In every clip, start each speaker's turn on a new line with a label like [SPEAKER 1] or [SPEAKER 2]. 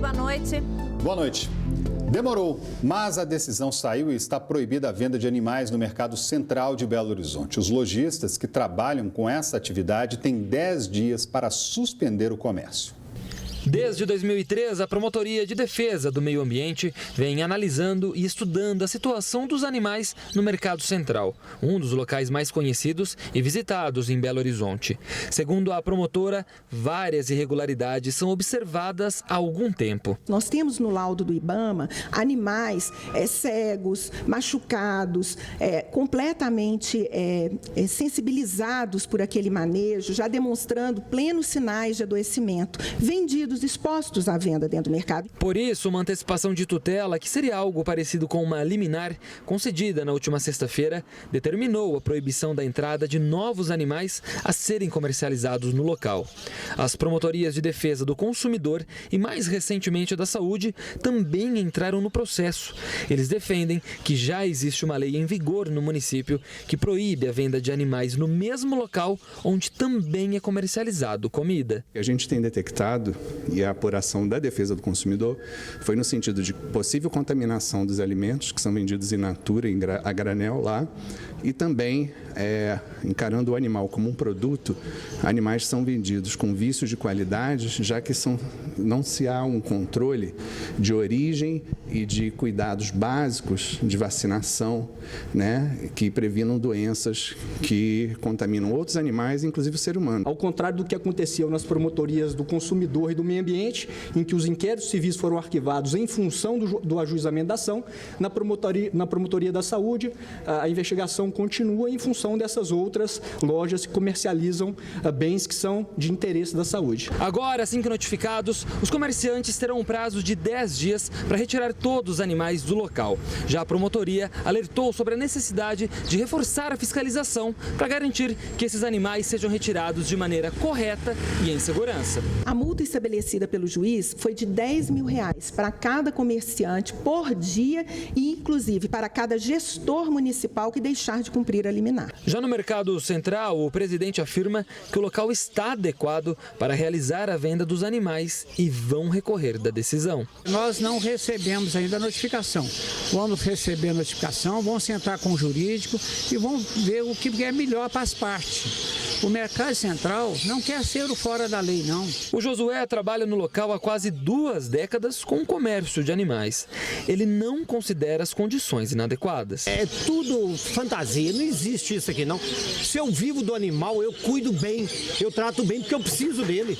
[SPEAKER 1] boa noite.
[SPEAKER 2] Boa noite. Demorou, mas a decisão saiu e está proibida a venda de animais no mercado central de Belo Horizonte. Os lojistas que trabalham com essa atividade têm 10 dias para suspender o comércio.
[SPEAKER 3] Desde 2003, a Promotoria de Defesa do Meio Ambiente vem analisando e estudando a situação dos animais no Mercado Central, um dos locais mais conhecidos e visitados em Belo Horizonte. Segundo a promotora, várias irregularidades são observadas há algum tempo.
[SPEAKER 4] Nós temos no laudo do IBAMA animais cegos, machucados, completamente sensibilizados por aquele manejo, já demonstrando plenos sinais de adoecimento, vendidos expostos à venda dentro do mercado.
[SPEAKER 3] Por isso, uma antecipação de tutela, que seria algo parecido com uma liminar, concedida na última sexta-feira, determinou a proibição da entrada de novos animais a serem comercializados no local. As promotorias de defesa do consumidor e, mais recentemente, a da saúde, também entraram no processo. Eles defendem que já existe uma lei em vigor no município que proíbe a venda de animais no mesmo local onde também é comercializado comida.
[SPEAKER 5] A gente tem detectado, e a apuração da defesa do consumidor foi no sentido de possível contaminação dos alimentos que são vendidos in natura, a granel lá, e também, encarando o animal como um produto, animais são vendidos com vícios de qualidade, já que não se há um controle de origem e de cuidados básicos de vacinação, né, que previnam doenças que contaminam outros animais, inclusive o ser humano.
[SPEAKER 6] Ao contrário do que aconteceu nas promotorias do consumidor e do meio ambiente, em que os inquéritos civis foram arquivados em função do ajuizamento da ação, na promotoria da saúde, a investigação continua em função dessas outras lojas que comercializam bens que são de interesse da saúde.
[SPEAKER 3] Agora, assim que notificados, os comerciantes terão um prazo de 10 dias para retirar todos os animais do local. Já a promotoria alertou sobre a necessidade de reforçar a fiscalização para garantir que esses animais sejam retirados de maneira correta e em segurança.
[SPEAKER 4] A multa estabelecida pelo juiz foi de R$10 mil para cada comerciante por dia e, inclusive, para cada gestor municipal que deixar de cumprir a liminar.
[SPEAKER 3] Já no Mercado Central, o presidente afirma que o local está adequado para realizar a venda dos animais e vão recorrer da decisão.
[SPEAKER 7] Nós não recebemos ainda a notificação. Vamos receber a notificação, vamos sentar com o jurídico e vamos ver o que é melhor para as partes. O Mercado Central não quer ser o fora da lei, não.
[SPEAKER 3] O Josué trabalha no local há quase 2 décadas com o comércio de animais. Ele não considera as condições inadequadas.
[SPEAKER 8] É tudo fantasia, não existe isso aqui não. Se eu vivo do animal, eu cuido bem, eu trato bem porque eu preciso dele.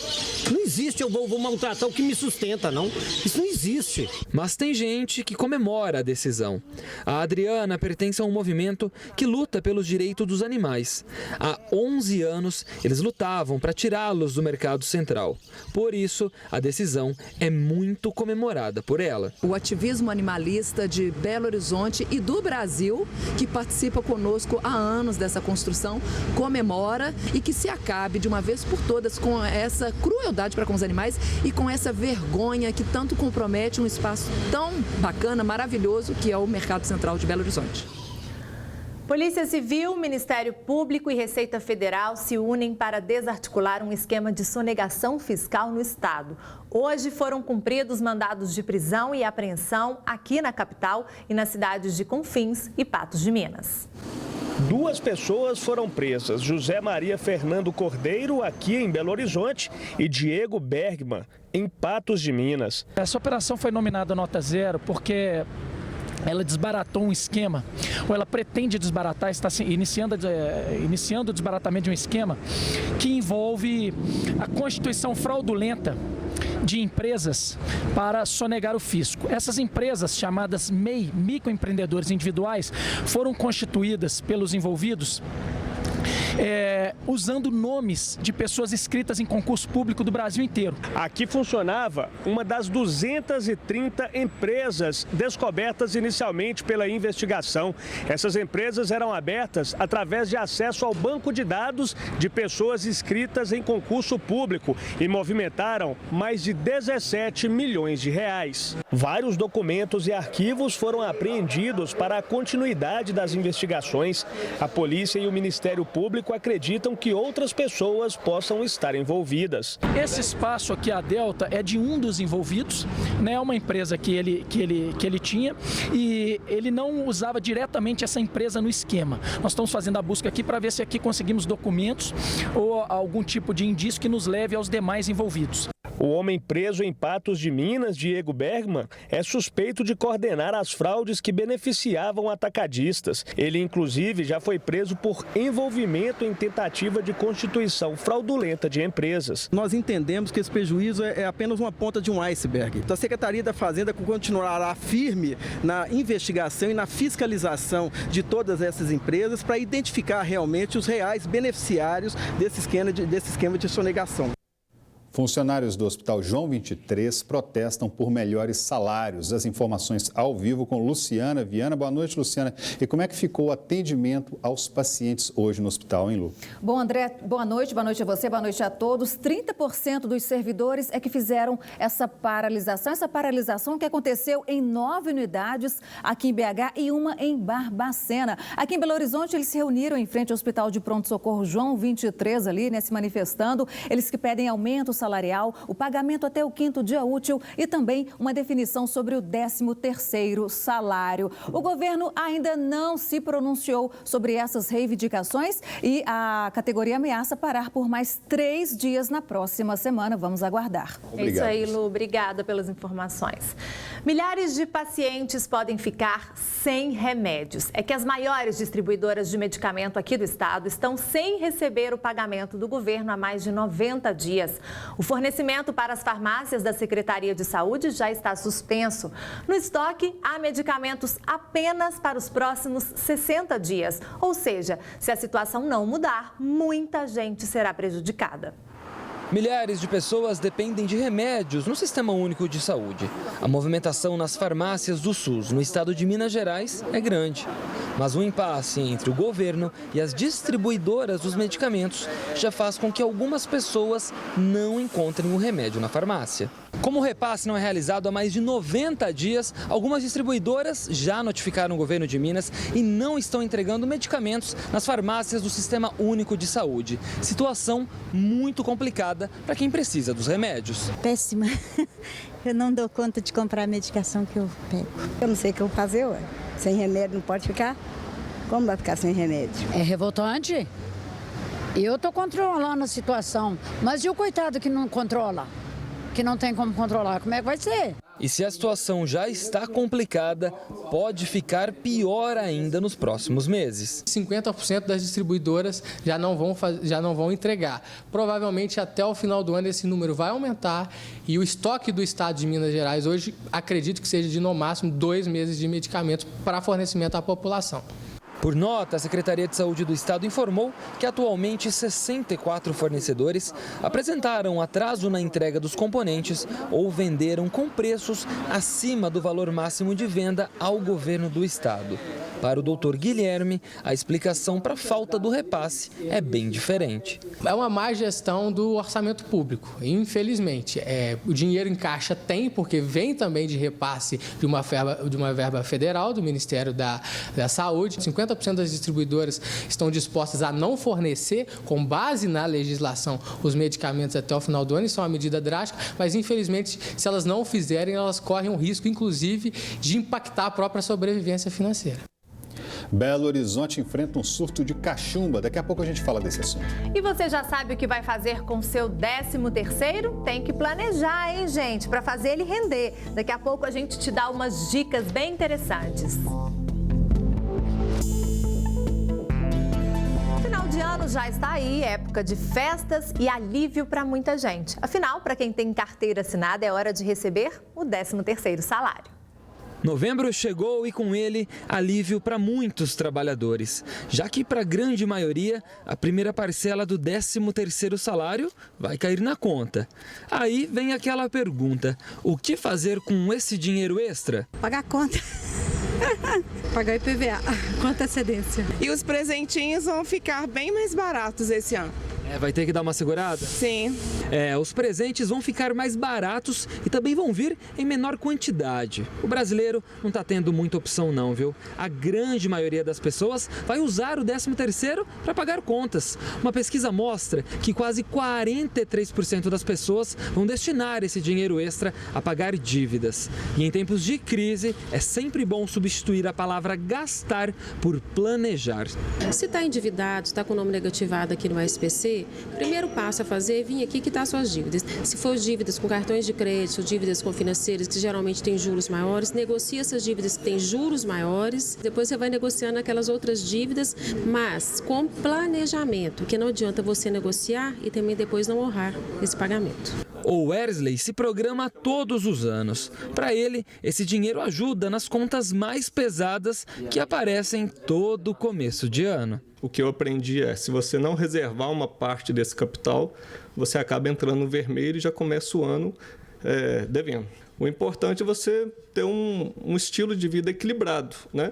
[SPEAKER 8] Não existe, eu vou maltratar o que me sustenta, não. Isso não existe.
[SPEAKER 3] Mas tem gente que comemora a decisão. A Adriana pertence a um movimento que luta pelos direitos dos animais. Há 11 anos, eles lutavam para tirá-los do Mercado Central. Por isso, a decisão é muito comemorada por ela.
[SPEAKER 9] O ativismo animalista de Belo Horizonte e do Brasil, que participa conosco há anos dessa construção, comemora e que se acabe de uma vez por todas com essa crueldade para com os animais e com essa vergonha que tanto compromete um espaço tão bacana, maravilhoso, que é o Mercado Central de Belo Horizonte.
[SPEAKER 1] Polícia Civil, Ministério Público e Receita Federal se unem para desarticular um esquema de sonegação fiscal no estado. Hoje foram cumpridos mandados de prisão e apreensão aqui na capital e nas cidades de Confins e Patos de Minas.
[SPEAKER 10] 2 pessoas foram presas, José Maria Fernando Cordeiro, aqui em Belo Horizonte, e Diego Bergman, em Patos de Minas.
[SPEAKER 11] Essa operação foi nominada nota 0 porque ela desbaratou um esquema, ou ela pretende desbaratar, está iniciando o desbaratamento de um esquema que envolve a constituição fraudulenta de empresas para sonegar o fisco. Essas empresas, chamadas MEI, microempreendedores individuais, foram constituídas pelos envolvidos usando nomes de pessoas inscritas em concurso público do Brasil inteiro.
[SPEAKER 10] Aqui funcionava uma das 230 empresas descobertas inicialmente pela investigação. Essas empresas eram abertas através de acesso ao banco de dados de pessoas inscritas em concurso público e movimentaram mais de 17 milhões de reais. Vários documentos e arquivos foram apreendidos para a continuidade das investigações. A polícia e o Ministério Público Público acreditam que outras pessoas possam estar envolvidas.
[SPEAKER 11] Esse espaço aqui, a Delta, é de um dos envolvidos, né? É uma empresa que ele tinha e ele não usava diretamente essa empresa no esquema. Nós estamos fazendo a busca aqui para ver se aqui conseguimos documentos ou algum tipo de indício que nos leve aos demais envolvidos.
[SPEAKER 10] O homem preso em Patos de Minas, Diego Bergman, é suspeito de coordenar as fraudes que beneficiavam atacadistas. Ele, inclusive, já foi preso por envolvimento em tentativa de constituição fraudulenta de empresas.
[SPEAKER 12] Nós entendemos que esse prejuízo é apenas uma ponta de um iceberg. Então, a Secretaria da Fazenda continuará firme na investigação e na fiscalização de todas essas empresas para identificar realmente os reais beneficiários desse esquema de sonegação.
[SPEAKER 2] Funcionários do Hospital João 23 protestam por melhores salários. As informações ao vivo com Luciana Viana. Boa noite, Luciana. E como é que ficou o atendimento aos pacientes hoje no hospital, hein, Lu?
[SPEAKER 13] Bom, André, boa noite a você, boa noite a todos. 30% dos servidores é que fizeram essa paralisação que aconteceu em 9 unidades aqui em BH e uma em Barbacena. Aqui em Belo Horizonte, eles se reuniram em frente ao Hospital de Pronto-Socorro João 23 ali, né, se manifestando. Eles que pedem aumento salarial, o pagamento até o 5º dia útil e também uma definição sobre o 13º salário. O governo ainda não se pronunciou sobre essas reivindicações e a categoria ameaça parar por mais 3 dias na próxima semana. Vamos aguardar.
[SPEAKER 2] Obrigado.
[SPEAKER 1] É isso aí, Lu. Obrigada pelas informações. Milhares de pacientes podem ficar sem remédios. É que as maiores distribuidoras de medicamento aqui do estado estão sem receber o pagamento do governo há mais de 90 dias. O fornecimento para as farmácias da Secretaria de Saúde já está suspenso. No estoque, há medicamentos apenas para os próximos 60 dias. Ou seja, se a situação não mudar, muita gente será prejudicada.
[SPEAKER 3] Milhares de pessoas dependem de remédios no Sistema Único de Saúde. A movimentação nas farmácias do SUS, no estado de Minas Gerais, é grande. Mas o impasse entre o governo e as distribuidoras dos medicamentos já faz com que algumas pessoas não encontrem o remédio na farmácia. Como o repasse não é realizado há mais de 90 dias, algumas distribuidoras já notificaram o governo de Minas e não estão entregando medicamentos nas farmácias do Sistema Único de Saúde. Situação muito complicada para quem precisa dos remédios.
[SPEAKER 14] Péssima. Eu não dou conta de comprar a medicação que eu pego. Eu não sei o que eu vou fazer, ué. Sem remédio não pode ficar? Como vai ficar sem remédio?
[SPEAKER 15] É revoltante. Eu estou controlando a situação, mas e o coitado que não controla? Que não tem como controlar, como é que vai ser?
[SPEAKER 3] E se a situação já está complicada, pode ficar pior ainda nos próximos meses.
[SPEAKER 16] 50% das distribuidoras já não vão entregar. Provavelmente até o final do ano esse número vai aumentar e o estoque do estado de Minas Gerais hoje acredito que seja de no máximo 2 meses de medicamentos para fornecimento à população.
[SPEAKER 3] Por nota, a Secretaria de Saúde do Estado informou que atualmente 64 fornecedores apresentaram atraso na entrega dos componentes ou venderam com preços acima do valor máximo de venda ao governo do Estado. Para o doutor Guilherme, a explicação para a falta do repasse é bem diferente.
[SPEAKER 16] É uma má gestão do orçamento público, infelizmente. O dinheiro em caixa tem, porque vem também de repasse de uma verba federal, do Ministério da Saúde. 50% das distribuidoras estão dispostas a não fornecer, com base na legislação, os medicamentos até o final do ano. Isso é uma medida drástica, mas infelizmente, se elas não o fizerem, elas correm um risco, inclusive, de impactar a própria sobrevivência financeira.
[SPEAKER 2] Belo Horizonte enfrenta um surto de cachumba. Daqui a pouco a gente fala desse assunto.
[SPEAKER 1] E você já sabe o que vai fazer com seu 13º? Tem que planejar, hein, gente? Para fazer ele render. Daqui a pouco a gente te dá umas dicas bem interessantes. Final de ano já está aí, época de festas e alívio para muita gente. Afinal, para quem tem carteira assinada, é hora de receber o 13º salário.
[SPEAKER 3] Novembro chegou e com ele alívio para muitos trabalhadores, já que para a grande maioria a primeira parcela do 13º salário vai cair na conta. Aí vem aquela pergunta, o que fazer com esse dinheiro extra?
[SPEAKER 14] Pagar a conta. Pagar IPVA, com antecedência.
[SPEAKER 17] E os presentinhos vão ficar bem mais baratos esse ano.
[SPEAKER 3] Vai ter que dar uma segurada?
[SPEAKER 17] Sim.
[SPEAKER 3] Os presentes vão ficar mais baratos e também vão vir em menor quantidade. O brasileiro não está tendo muita opção não, viu? A grande maioria das pessoas vai usar o 13º para pagar contas. Uma pesquisa mostra que quase 43% das pessoas vão destinar esse dinheiro extra a pagar dívidas. E em tempos de crise, é sempre bom substituir a palavra gastar por planejar.
[SPEAKER 18] Se está endividado, está com o nome negativado aqui no SPC, o primeiro passo a fazer é vir aqui quitar suas dívidas. Se for dívidas com cartões de crédito, dívidas com financeiras que geralmente têm juros maiores, negocia essas dívidas que têm juros maiores, depois você vai negociando aquelas outras dívidas, mas com planejamento, que não adianta você negociar e também depois não honrar esse pagamento.
[SPEAKER 3] O Wesley se programa todos os anos. Para ele, esse dinheiro ajuda nas contas mais pesadas que aparecem todo começo de ano.
[SPEAKER 19] O que eu aprendi é, se você não reservar uma parte desse capital, você acaba entrando no vermelho e já começa o ano devendo. O importante é você ter um estilo de vida equilibrado, né?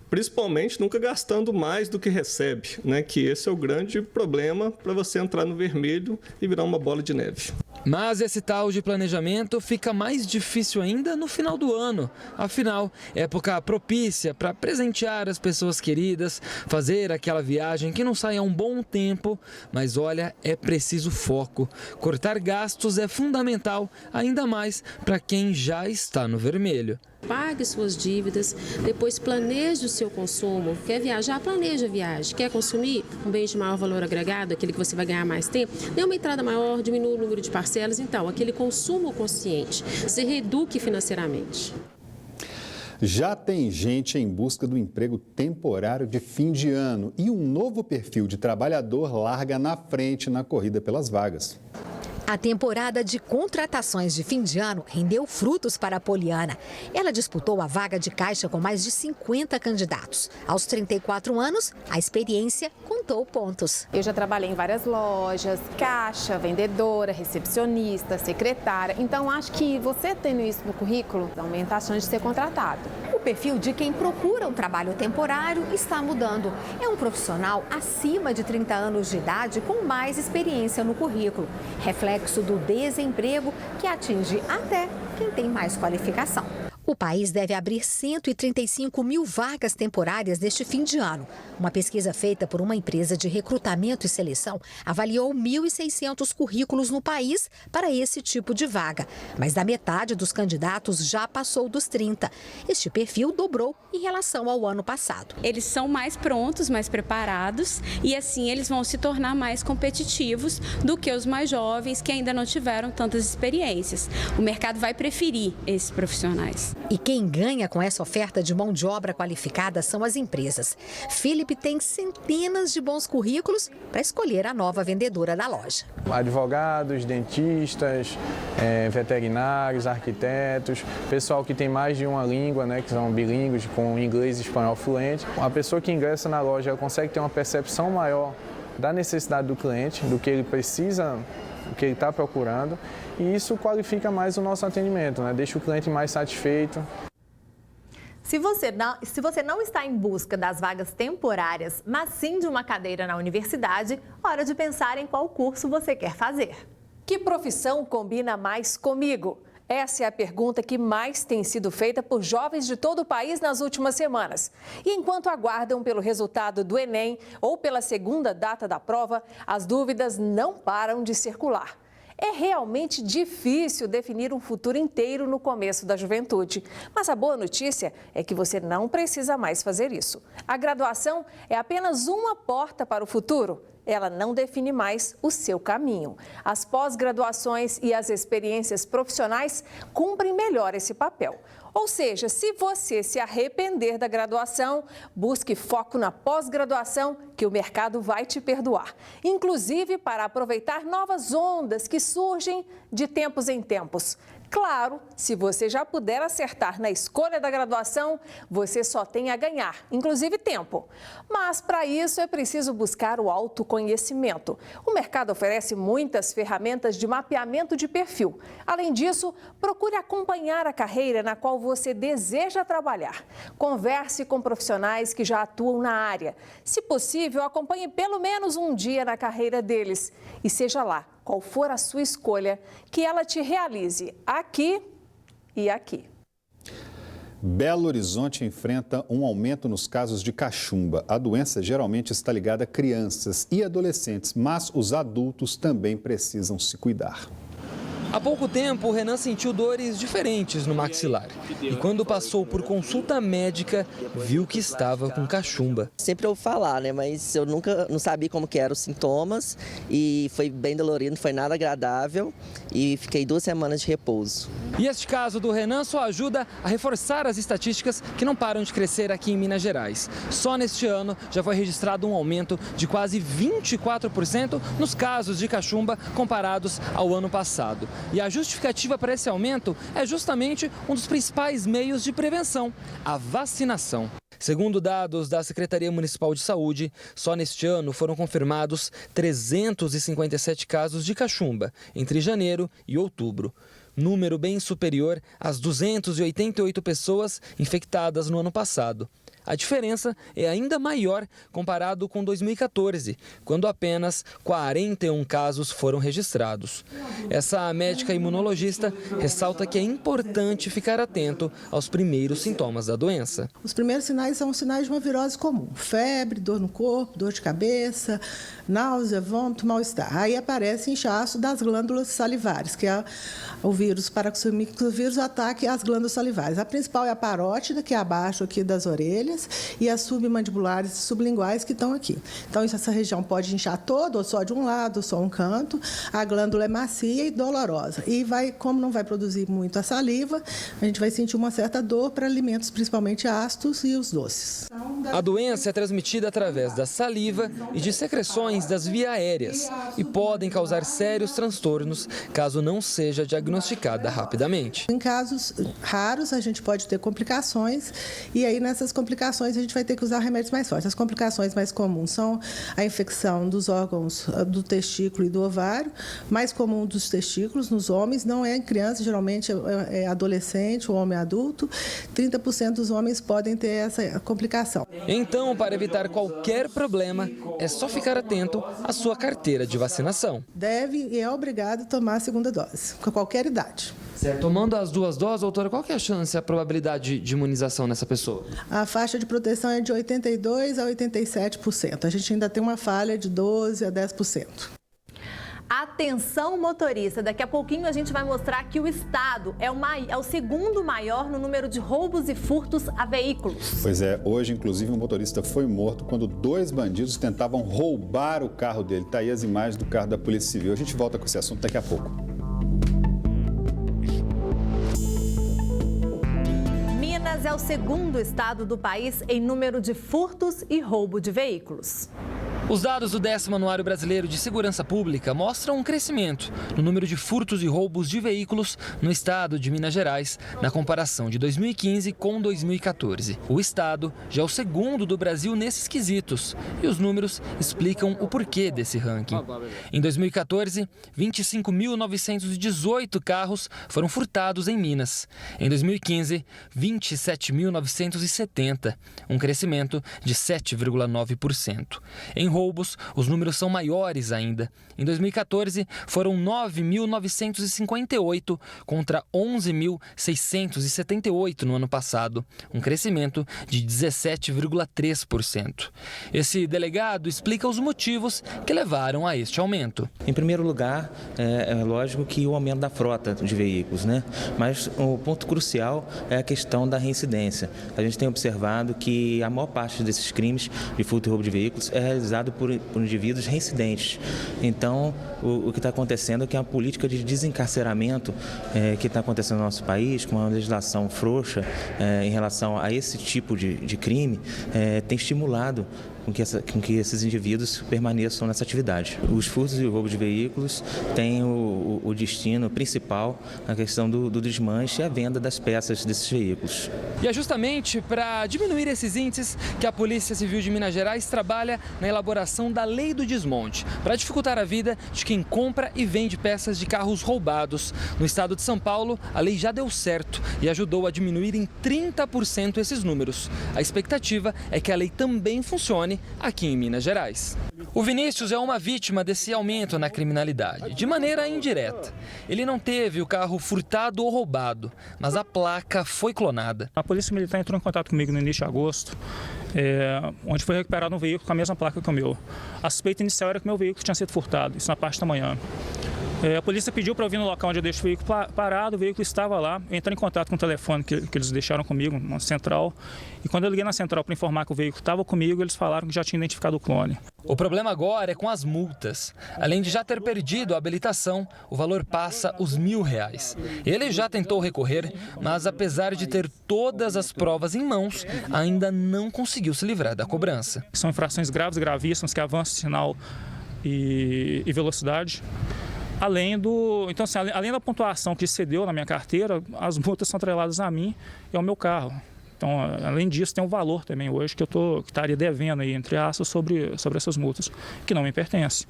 [SPEAKER 19] Principalmente nunca gastando mais do que recebe, né? Que esse é o grande problema para você entrar no vermelho e virar uma bola de neve.
[SPEAKER 3] Mas esse tal de planejamento fica mais difícil ainda no final do ano. Afinal, época propícia para presentear as pessoas queridas, fazer aquela viagem que não sai há um bom tempo. Mas olha, é preciso foco. Cortar gastos é fundamental, ainda mais para quem já está no vermelho.
[SPEAKER 18] Pague suas dívidas, depois planeje o seu consumo. Quer viajar? Planeje a viagem. Quer consumir um bem de maior valor agregado, aquele que você vai ganhar mais tempo? Dê uma entrada maior, diminua o número de parcelas. Então, aquele consumo consciente, se reeduque financeiramente.
[SPEAKER 2] Já tem gente em busca do emprego temporário de fim de ano e um novo perfil de trabalhador larga na frente na corrida pelas vagas.
[SPEAKER 20] A temporada de contratações de fim de ano rendeu frutos para a Poliana. Ela disputou a vaga de caixa com mais de 50 candidatos. Aos 34 anos, a experiência contou pontos.
[SPEAKER 21] Eu já trabalhei em várias lojas, caixa, vendedora, recepcionista, secretária. Então, acho que você tendo isso no currículo aumenta a chance de ser contratado.
[SPEAKER 20] O perfil de quem procura um trabalho temporário está mudando. É um profissional acima de 30 anos de idade com mais experiência no currículo. Reflexo do desemprego que atinge até quem tem mais qualificação. O país deve abrir 135 mil vagas temporárias neste fim de ano. Uma pesquisa feita por uma empresa de recrutamento e seleção avaliou 1.600 currículos no país para esse tipo de vaga. Mas da metade dos candidatos já passou dos 30. Este perfil dobrou em relação ao ano passado.
[SPEAKER 22] Eles são mais prontos, mais preparados e assim eles vão se tornar mais competitivos do que os mais jovens que ainda não tiveram tantas experiências. O mercado vai preferir esses profissionais.
[SPEAKER 20] E quem ganha com essa oferta de mão de obra qualificada são as empresas. Felipe tem centenas de bons currículos para escolher a nova vendedora da loja.
[SPEAKER 23] Advogados, dentistas, veterinários, arquitetos, pessoal que tem mais de uma língua, né, que são bilíngues, com inglês e espanhol fluente. A pessoa que ingressa na loja ela consegue ter uma percepção maior da necessidade do cliente, do que ele precisa, o que ele está procurando, e isso qualifica mais o nosso atendimento, né? Deixa o cliente mais satisfeito.
[SPEAKER 1] Se você não está em busca das vagas temporárias, mas sim de uma cadeira na universidade, hora de pensar em qual curso você quer fazer. Que profissão combina mais comigo? Essa é a pergunta que mais tem sido feita por jovens de todo o país nas últimas semanas. E enquanto aguardam pelo resultado do Enem ou pela segunda data da prova, as dúvidas não param de circular. É realmente difícil definir um futuro inteiro no começo da juventude. Mas a boa notícia é que você não precisa mais fazer isso. A graduação é apenas uma porta para o futuro. Ela não define mais o seu caminho. As pós-graduações e as experiências profissionais cumprem melhor esse papel. Ou seja, se você se arrepender da graduação, busque foco na pós-graduação, que o mercado vai te perdoar. Inclusive para aproveitar novas ondas que surgem de tempos em tempos.
[SPEAKER 5] Claro, se você já puder acertar na escolha da graduação, você só tem a ganhar, inclusive tempo. Mas para isso é preciso buscar o autoconhecimento. O mercado oferece muitas ferramentas de mapeamento de perfil. Além disso, procure acompanhar a carreira na qual você deseja trabalhar. Converse com profissionais que já atuam na área. Se possível, acompanhe pelo menos um dia na carreira deles. E seja lá qual for a sua escolha, que ela te realize aqui e aqui.
[SPEAKER 2] Belo Horizonte enfrenta um aumento nos casos de cachumba. A doença geralmente está ligada a crianças e adolescentes, mas os adultos também precisam se cuidar.
[SPEAKER 3] Há pouco tempo, o Renan sentiu dores diferentes no maxilar. E quando passou por consulta médica, viu que estava com cachumba.
[SPEAKER 6] Sempre ouvi falar, né? Mas eu não sabia como que eram os sintomas. E foi bem dolorido, não foi nada agradável. E fiquei 2 semanas de repouso.
[SPEAKER 3] E este caso do Renan só ajuda a reforçar as estatísticas que não param de crescer aqui em Minas Gerais. Só neste ano já foi registrado um aumento de quase 24% nos casos de cachumba comparados ao ano passado. E a justificativa para esse aumento é justamente um dos principais meios de prevenção, a vacinação. Segundo dados da Secretaria Municipal de Saúde, só neste ano foram confirmados 357 casos de cachumba entre janeiro e outubro. Número bem superior às 288 pessoas infectadas no ano passado. A diferença é ainda maior comparado com 2014, quando apenas 41 casos foram registrados. Essa médica imunologista ressalta que é importante ficar atento aos primeiros sintomas da doença.
[SPEAKER 4] Os primeiros sinais são os sinais de uma virose comum: febre, dor no corpo, dor de cabeça, náusea, vômito, mal-estar. Aí aparece inchaço das glândulas salivares, que é o vírus paraxomíquicos, o vírus ataca as glândulas salivares. A principal é a parótida, que é abaixo aqui das orelhas, e as submandibulares e sublinguais, que estão aqui. Então, essa região pode inchar toda, ou só de um lado, ou só um canto. A glândula é macia e dolorosa. E como não vai produzir muito a saliva, a gente vai sentir uma certa dor para alimentos, principalmente ácidos e os doces.
[SPEAKER 3] A doença é transmitida através da saliva e de secreções das vias aéreas e podem causar sérios transtornos caso não seja diagnosticada rapidamente.
[SPEAKER 4] Em casos raros, a gente pode ter complicações, e aí nessas complicações a gente vai ter que usar remédios mais fortes. As complicações mais comuns são a infecção dos órgãos do testículo e do ovário, mais comum dos testículos nos homens, não é em crianças, geralmente é adolescente ou homem adulto. 30% dos homens podem ter essa complicação.
[SPEAKER 3] Então, para evitar qualquer problema, é só ficar atento à sua carteira de vacinação.
[SPEAKER 4] Deve e é obrigado a tomar a segunda dose, com qualquer idade.
[SPEAKER 3] Certo. Tomando as 2 doses, doutora, qual que é a chance, a probabilidade de imunização nessa pessoa?
[SPEAKER 4] A faixa de proteção é de 82% a 87%. A gente ainda tem uma falha de 12% a 10%.
[SPEAKER 1] Atenção, motorista, daqui a pouquinho a gente vai mostrar que o estado é o segundo maior no número de roubos e furtos a veículos.
[SPEAKER 2] Pois é, hoje inclusive um motorista foi morto quando 2 bandidos tentavam roubar o carro dele. Tá aí as imagens do carro da Polícia Civil. A gente volta com esse assunto daqui a pouco.
[SPEAKER 1] Minas é o segundo estado do país em número de furtos e roubo de veículos.
[SPEAKER 3] Os dados do 10º Anuário Brasileiro de Segurança Pública mostram um crescimento no número de furtos e roubos de veículos no estado de Minas Gerais, na comparação de 2015 com 2014. O estado já é o segundo do Brasil nesses quesitos, e os números explicam o porquê desse ranking. Em 2014, 25.918 carros foram furtados em Minas. Em 2015, 27.970, um crescimento de 7,9%. Em roubos, os números são maiores ainda. Em 2014, foram 9.958 contra 11.678 no ano passado, um crescimento de 17,3%. Esse delegado explica os motivos que levaram a este aumento.
[SPEAKER 17] Em primeiro lugar, é lógico que o aumento da frota de veículos, né? Mas o ponto crucial é a questão da reincidência. A gente tem observado que a maior parte desses crimes de furto e roubo de veículos é realizado por indivíduos reincidentes. Então, o que está acontecendo é que a política de desencarceramento que está acontecendo no nosso país, com uma legislação frouxa em relação a esse tipo de crime, tem estimulado com que esses indivíduos permaneçam nessa atividade. Os furtos e o roubo de veículos têm o destino principal, a questão do desmanche e a venda das peças desses veículos.
[SPEAKER 3] E é justamente para diminuir esses índices que a Polícia Civil de Minas Gerais trabalha na elaboração da Lei do Desmonte, para dificultar a vida de quem compra e vende peças de carros roubados. No estado de São Paulo, a lei já deu certo e ajudou a diminuir em 30% esses números. A expectativa é que a lei também funcione aqui em Minas Gerais. O Vinícius é uma vítima desse aumento na criminalidade, de maneira indireta. Ele não teve o carro furtado ou roubado, mas a placa foi clonada.
[SPEAKER 11] A Polícia Militar entrou em contato comigo no início de agosto, onde foi recuperado um veículo com a mesma placa que o meu. A suspeita inicial era que o meu veículo tinha sido furtado, isso na parte da manhã. A polícia pediu para eu vir no local onde eu deixo o veículo parado, o veículo estava lá. Eu entrei em contato com o telefone que eles deixaram comigo, na central. E quando eu liguei na central para informar que o veículo estava comigo, eles falaram que já tinham identificado o clone.
[SPEAKER 3] O problema agora é com as multas. Além de já ter perdido a habilitação, o valor passa os R$1.000. Ele já tentou recorrer, mas apesar de ter todas as provas em mãos, ainda não conseguiu se livrar da cobrança.
[SPEAKER 11] São infrações graves, gravíssimas, que avançam sinal e velocidade. Além da pontuação que excedeu na minha carteira, as multas são atreladas a mim e ao meu carro. Então, além disso, tem um valor também hoje que eu estaria devendo aí, entre aspas, sobre essas multas, que não me pertence.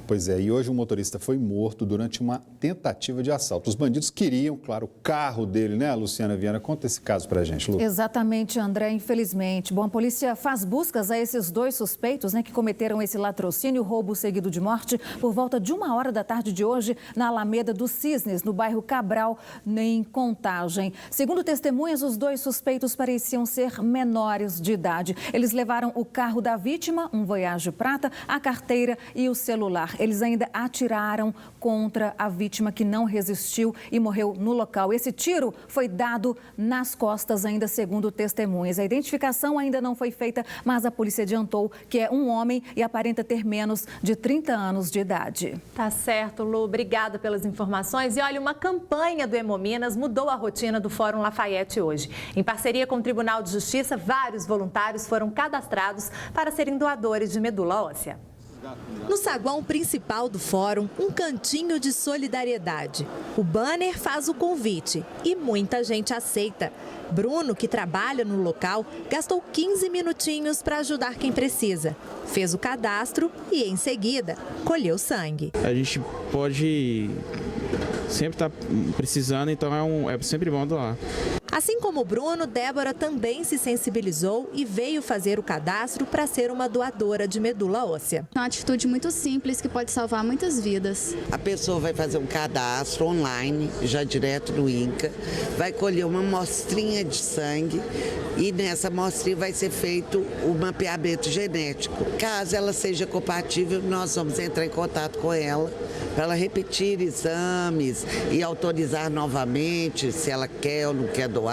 [SPEAKER 2] Pois é, e hoje um motorista foi morto durante uma tentativa de assalto. Os bandidos queriam, claro, o carro dele, né, Luciana Viana? Conta esse caso pra gente, Lu.
[SPEAKER 13] Exatamente, André, infelizmente. Bom, a polícia faz buscas a esses dois suspeitos, que cometeram esse latrocínio, roubo seguido de morte, por volta de 1h da tarde de hoje, na Alameda dos Cisnes, no bairro Cabral, em Contagem. Segundo testemunhas, os dois suspeitos pareciam ser menores de idade. Eles levaram o carro da vítima, um Voyage prata, a carteira e o celular. Eles ainda atiraram contra a vítima, que não resistiu e morreu no local. Esse tiro foi dado nas costas, ainda segundo testemunhas. A identificação ainda não foi feita, mas a polícia adiantou que é um homem e aparenta ter menos de 30 anos de idade.
[SPEAKER 1] Tá certo, Lu. Obrigada pelas informações. E olha, uma campanha do Hemominas mudou a rotina do Fórum Lafayette hoje. Em parceria com o Tribunal de Justiça, vários voluntários foram cadastrados para serem doadores de medula óssea.
[SPEAKER 7] No saguão principal do fórum, um cantinho de solidariedade. O banner faz o convite e muita gente aceita. Bruno, que trabalha no local, gastou 15 minutinhos para ajudar quem precisa. Fez o cadastro e, em seguida, colheu sangue.
[SPEAKER 8] A gente pode sempre estar precisando, então é sempre bom doar.
[SPEAKER 7] Assim como o Bruno, Débora também se sensibilizou e veio fazer o cadastro para ser uma doadora de medula óssea.
[SPEAKER 9] É uma atitude muito simples que pode salvar muitas vidas.
[SPEAKER 24] A pessoa vai fazer um cadastro online, já direto no INCA, vai colher uma amostrinha de sangue e nessa amostrinha vai ser feito o mapeamento genético. Caso ela seja compatível, nós vamos entrar em contato com ela para ela repetir exames e autorizar novamente se ela quer ou não quer doar.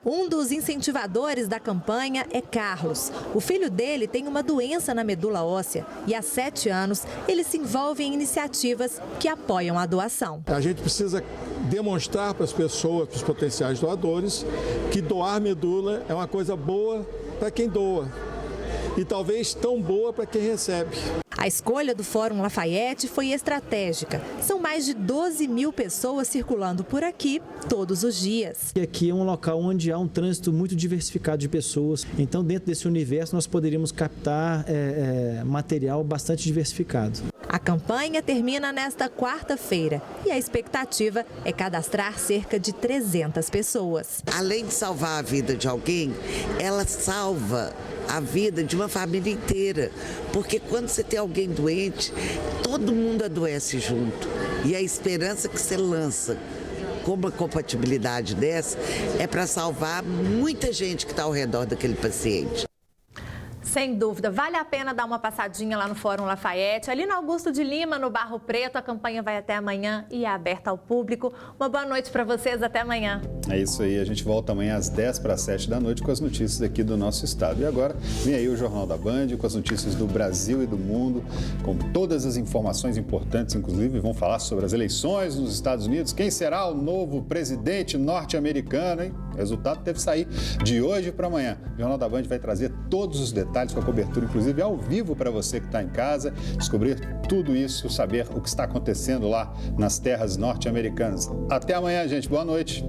[SPEAKER 7] Um dos incentivadores da campanha é Carlos. O filho dele tem uma doença na medula óssea e há 7 anos ele se envolve em iniciativas que apoiam a doação.
[SPEAKER 25] A gente precisa demonstrar para as pessoas, para os potenciais doadores, que doar medula é uma coisa boa para quem doa e talvez tão boa para quem recebe.
[SPEAKER 7] A escolha do Fórum Lafayette foi estratégica. São mais de 12 mil pessoas circulando por aqui todos os dias.
[SPEAKER 26] E aqui é um local onde há um trânsito muito diversificado de pessoas. Então, dentro desse universo, nós poderíamos captar material bastante diversificado.
[SPEAKER 7] A campanha termina nesta quarta-feira e a expectativa é cadastrar cerca de 300 pessoas.
[SPEAKER 24] Além de salvar a vida de alguém, ela salva a vida de uma família inteira, porque quando você tem alguém doente, todo mundo adoece junto. E a esperança que você lança com uma compatibilidade dessa é para salvar muita gente que está ao redor daquele paciente.
[SPEAKER 1] Sem dúvida. Vale a pena dar uma passadinha lá no Fórum Lafayette. Ali no Augusto de Lima, no Barro Preto. A campanha vai até amanhã e é aberta ao público. Uma boa noite para vocês. Até amanhã.
[SPEAKER 2] É isso aí. A gente volta amanhã às 10:50 da noite com as notícias aqui do nosso estado. E agora vem aí o Jornal da Band com as notícias do Brasil e do mundo, com todas as informações importantes, inclusive vão falar sobre as eleições nos Estados Unidos. Quem será o novo presidente norte-americano, hein? O resultado deve sair de hoje para amanhã. O Jornal da Band vai trazer todos os detalhes com a cobertura, inclusive ao vivo para você que está em casa, descobrir tudo isso, saber o que está acontecendo lá nas terras norte-americanas. Até amanhã, gente. Boa noite.